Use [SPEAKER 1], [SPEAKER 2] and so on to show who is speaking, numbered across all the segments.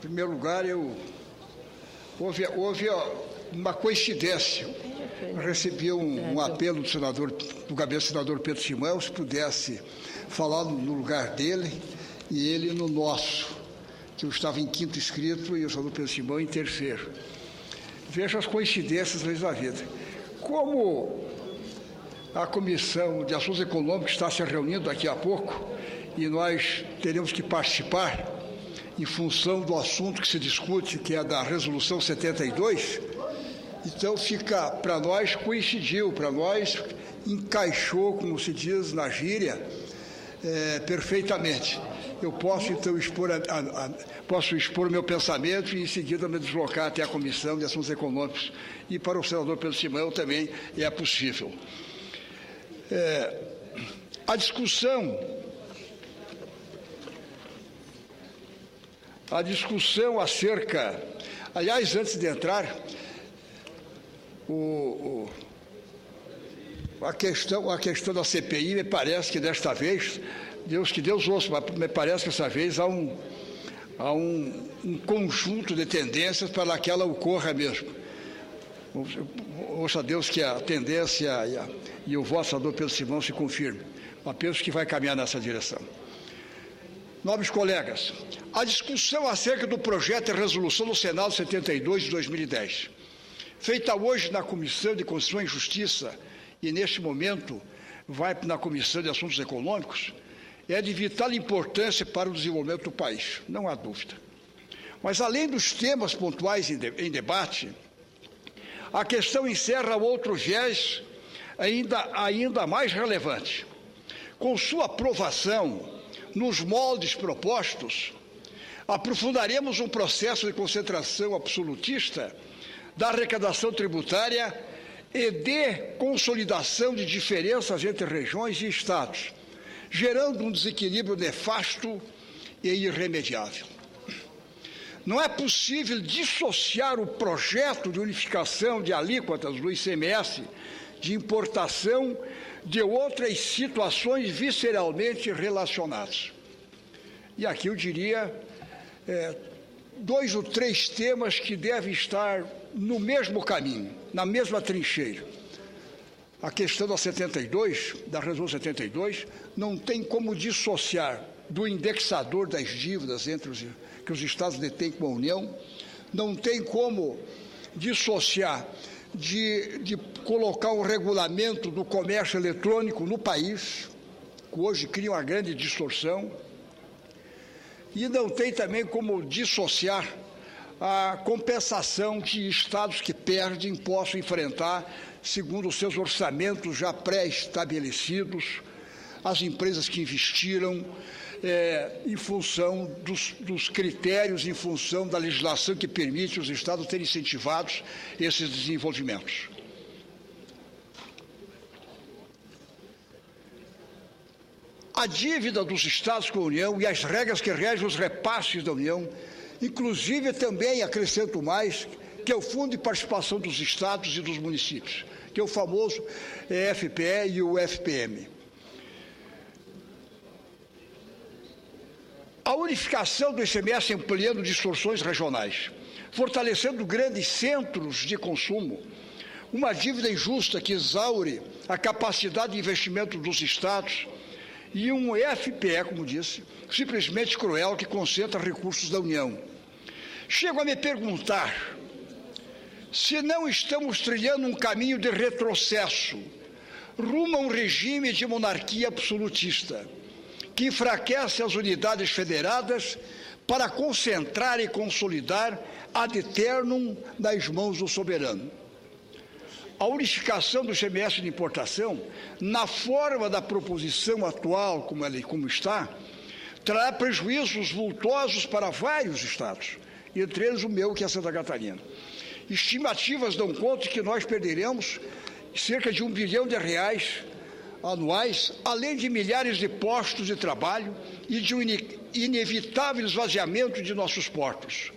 [SPEAKER 1] Em primeiro lugar, houve uma coincidência. Eu recebi um apelo do gabinete do senador Pedro Simão, se pudesse falar no lugar dele e ele no nosso, que eu estava em quinto inscrito e o senador Pedro Simão em terceiro. Veja as coincidências da vida. Como a Comissão de Assuntos Econômicos está se reunindo daqui a pouco e nós teremos que participar em função do assunto que se discute, que é da Resolução 72, então fica, para nós, coincidiu, para nós encaixou, como se diz na gíria, perfeitamente. Eu posso, então, expor o meu pensamento e, em seguida, me deslocar até a Comissão de Assuntos Econômicos. E para o senador Pedro Simão também é possível. A discussão acerca... Aliás, antes de entrar, a questão da CPI, me parece que desta vez, que Deus ouça, mas me parece que desta vez há um conjunto de tendências para que ela ocorra mesmo. Ouça a Deus que a tendência e o voto, senador Pedro Simão, se confirme. Mas penso que vai caminhar nessa direção. Nobres colegas, a discussão acerca do projeto de resolução do Senado 72 de 2010, feita hoje na Comissão de Constituição e Justiça e, neste momento, vai na Comissão de Assuntos Econômicos, é de vital importância para o desenvolvimento do país, não há dúvida. Mas, além dos temas pontuais em debate, a questão encerra outro viés ainda mais relevante. Com sua aprovação nos moldes propostos, aprofundaremos um processo de concentração absolutista da arrecadação tributária e de consolidação de diferenças entre regiões e estados, gerando um desequilíbrio nefasto e irremediável. Não é possível dissociar o projeto de unificação de alíquotas do ICMS de importação de outras situações visceralmente relacionadas. E aqui eu diria 2 ou 3 temas que devem estar no mesmo caminho, na mesma trincheira. A questão da Resolução 72, não tem como dissociar do indexador das dívidas que os Estados detêm com a União, não tem como dissociar de colocar um regulamento do comércio eletrônico no país, que hoje cria uma grande distorção, e não tem também como dissociar a compensação que estados que perdem possam enfrentar, segundo os seus orçamentos já pré-estabelecidos, as empresas que investiram em função dos critérios, em função da legislação que permite os estados terem incentivados esses desenvolvimentos. A dívida dos estados com a União e as regras que regem os repasses da União, inclusive também, acrescento mais, que é o Fundo de Participação dos Estados e dos Municípios, que é o famoso FPE e o FPM. A unificação do ICMS ampliando distorções regionais, fortalecendo grandes centros de consumo, uma dívida injusta que exaure a capacidade de investimento dos estados e um FPE, como disse, simplesmente cruel que concentra recursos da União. Chego a me perguntar se não estamos trilhando um caminho de retrocesso rumo a um regime de monarquia absolutista, que enfraquece as unidades federadas para concentrar e consolidar ad eternum nas mãos do soberano. A unificação do ICMS de importação, na forma da proposição atual, como está, trará prejuízos vultosos para vários estados, entre eles o meu, que é Santa Catarina. Estimativas dão conta que nós perderemos cerca de R$1 bilhão anuais, além de milhares de postos de trabalho e de um inevitável esvaziamento de nossos portos.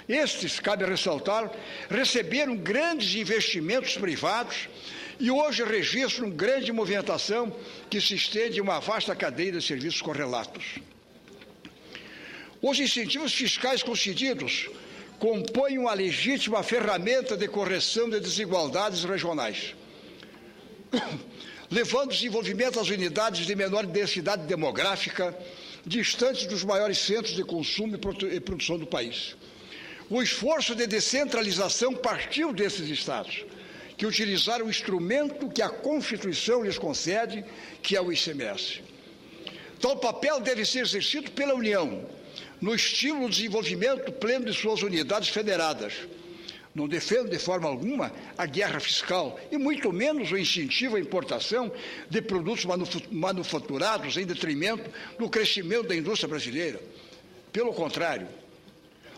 [SPEAKER 1] Estes, cabe ressaltar, receberam grandes investimentos privados e hoje registram grande movimentação que se estende a uma vasta cadeia de serviços correlatos. Os incentivos fiscais concedidos compõem uma legítima ferramenta de correção de desigualdades regionais, levando o desenvolvimento às unidades de menor densidade demográfica, distantes dos maiores centros de consumo e produção do país. O esforço de descentralização partiu desses estados, que utilizaram o instrumento que a Constituição lhes concede, que é o ICMS. Tal papel deve ser exercido pela União, no estímulo do desenvolvimento pleno de suas unidades federadas. Não defendo de forma alguma a guerra fiscal e muito menos o incentivo à importação de produtos manufaturados em detrimento do crescimento da indústria brasileira. Pelo contrário,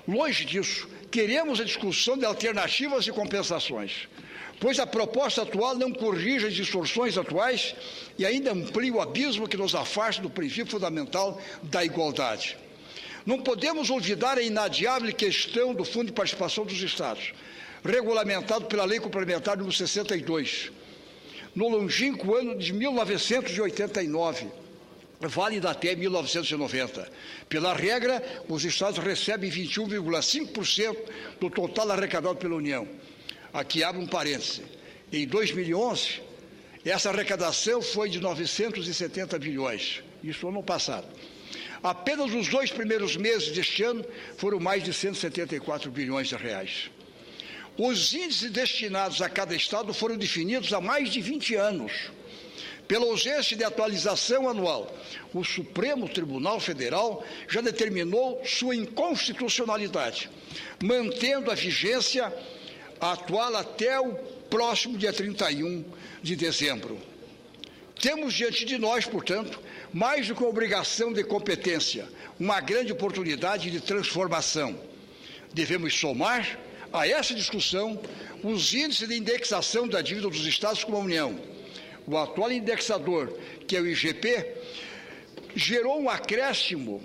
[SPEAKER 1] longe disso, queremos a discussão de alternativas e compensações, pois a proposta atual não corrige as distorções atuais e ainda amplia o abismo que nos afasta do princípio fundamental da igualdade. Não podemos olvidar a inadiável questão do Fundo de Participação dos Estados, regulamentado pela Lei Complementar nº 62, no longínquo ano de 1989, válida até 1990. Pela regra, os Estados recebem 21,5% do total arrecadado pela União. Aqui abre um parêntese. Em 2011, essa arrecadação foi de 970 bilhões, isso ano passado. Apenas nos 2 primeiros meses deste ano foram mais de 174 bilhões de reais. Os índices destinados a cada estado foram definidos há mais de 20 anos. Pela ausência de atualização anual, o Supremo Tribunal Federal já determinou sua inconstitucionalidade, mantendo a vigência atual até o próximo dia 31 de dezembro. Temos diante de nós, portanto, mais do que uma obrigação de competência, uma grande oportunidade de transformação. Devemos somar a essa discussão os índices de indexação da dívida dos Estados com a União. O atual indexador, que é o IGP, gerou um acréscimo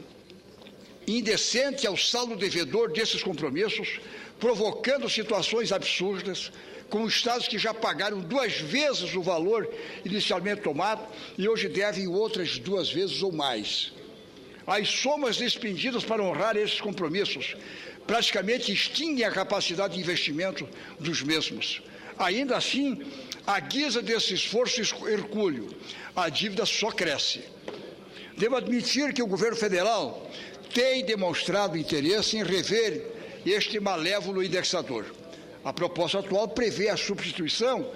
[SPEAKER 1] indecente ao saldo devedor desses compromissos, provocando situações absurdas, com estados que já pagaram 2 vezes o valor inicialmente tomado e hoje devem outras 2 vezes ou mais. As somas despendidas para honrar esses compromissos praticamente extinguem a capacidade de investimento dos mesmos. Ainda assim, à guisa desse esforço hercúleo, a dívida só cresce. Devo admitir que o governo federal tem demonstrado interesse em rever este malévolo indexador. A proposta atual prevê a substituição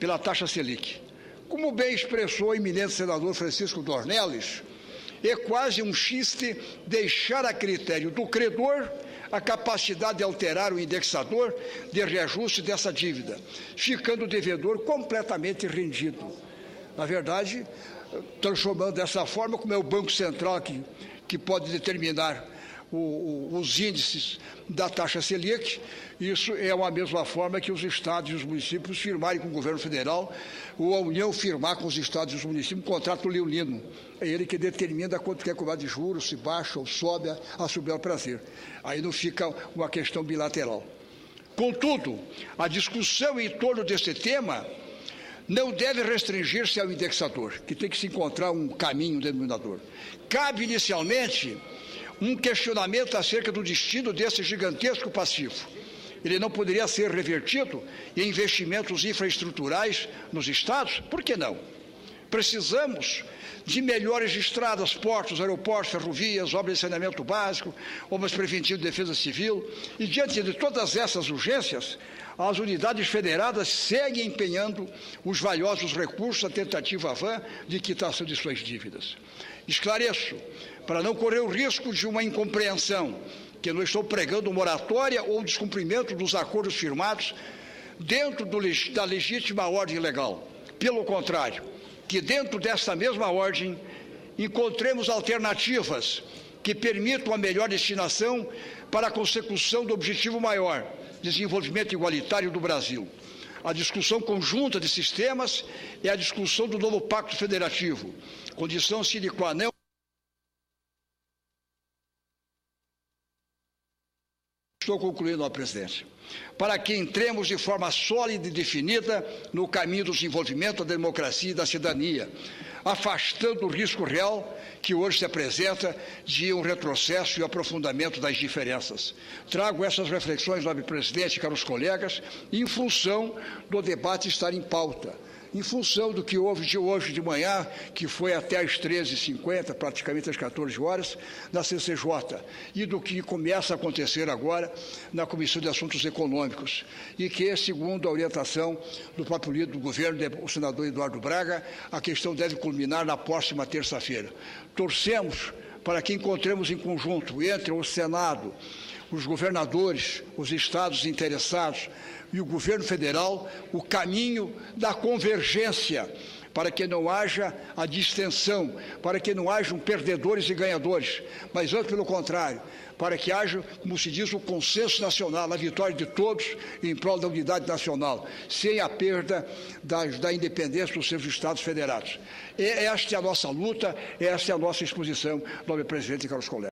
[SPEAKER 1] pela taxa Selic. Como bem expressou o eminente senador Francisco Dornelles, é quase um xiste deixar a critério do credor a capacidade de alterar o indexador de reajuste dessa dívida, ficando o devedor completamente rendido. Na verdade, transformando dessa forma, como é o Banco Central que pode determinar os índices da taxa Selic, isso é a mesma forma que os estados e os municípios firmarem com o governo federal ou a União firmar com os estados e os municípios um contrato leonino. É ele que determina quanto quer cobrar de juros, se baixa ou sobe a subir ao prazer. Aí não fica uma questão bilateral. Contudo, a discussão em torno deste tema não deve restringir-se ao indexador, que tem que se encontrar um caminho denominador. Cabe inicialmente um questionamento acerca do destino desse gigantesco passivo. Ele não poderia ser revertido em investimentos infraestruturais nos estados? Por que não? Precisamos de melhores estradas, portos, aeroportos, ferrovias, obras de saneamento básico, obras preventivas de defesa civil. E diante de todas essas urgências, as unidades federadas seguem empenhando os valiosos recursos à tentativa vã de quitação de suas dívidas. Esclareço, para não correr o risco de uma incompreensão, que não estou pregando moratória ou descumprimento dos acordos firmados dentro da legítima ordem legal. Pelo contrário, que dentro dessa mesma ordem encontremos alternativas que permitam a melhor destinação para a consecução do objetivo maior, desenvolvimento igualitário do Brasil. A discussão conjunta de sistemas é a discussão do novo Pacto Federativo, condição sine qua non Estou concluindo, senhor presidente. Para que entremos de forma sólida e definida no caminho do desenvolvimento da democracia e da cidadania, afastando o risco real que hoje se apresenta de um retrocesso e aprofundamento das diferenças. Trago essas reflexões, senhor presidente e caros colegas, em função do debate estar em pauta, em função do que houve de hoje de manhã, que foi até às 13h50, praticamente às 14 horas, na CCJ, e do que começa a acontecer agora na Comissão de Assuntos Econômicos, e que, segundo a orientação do próprio líder do governo, o senador Eduardo Braga, a questão deve culminar na próxima terça-feira. Torcemos para que encontremos em conjunto entre o Senado, os governadores, os estados interessados e o governo federal o caminho da convergência, para que não haja a distensão, para que não hajam perdedores e ganhadores, mas antes pelo contrário, para que haja, como se diz, o consenso nacional, a vitória de todos em prol da unidade nacional, sem a perda da independência dos seus estados federados. Esta é a nossa luta, esta é a nossa exposição, senhor presidente e caros colegas.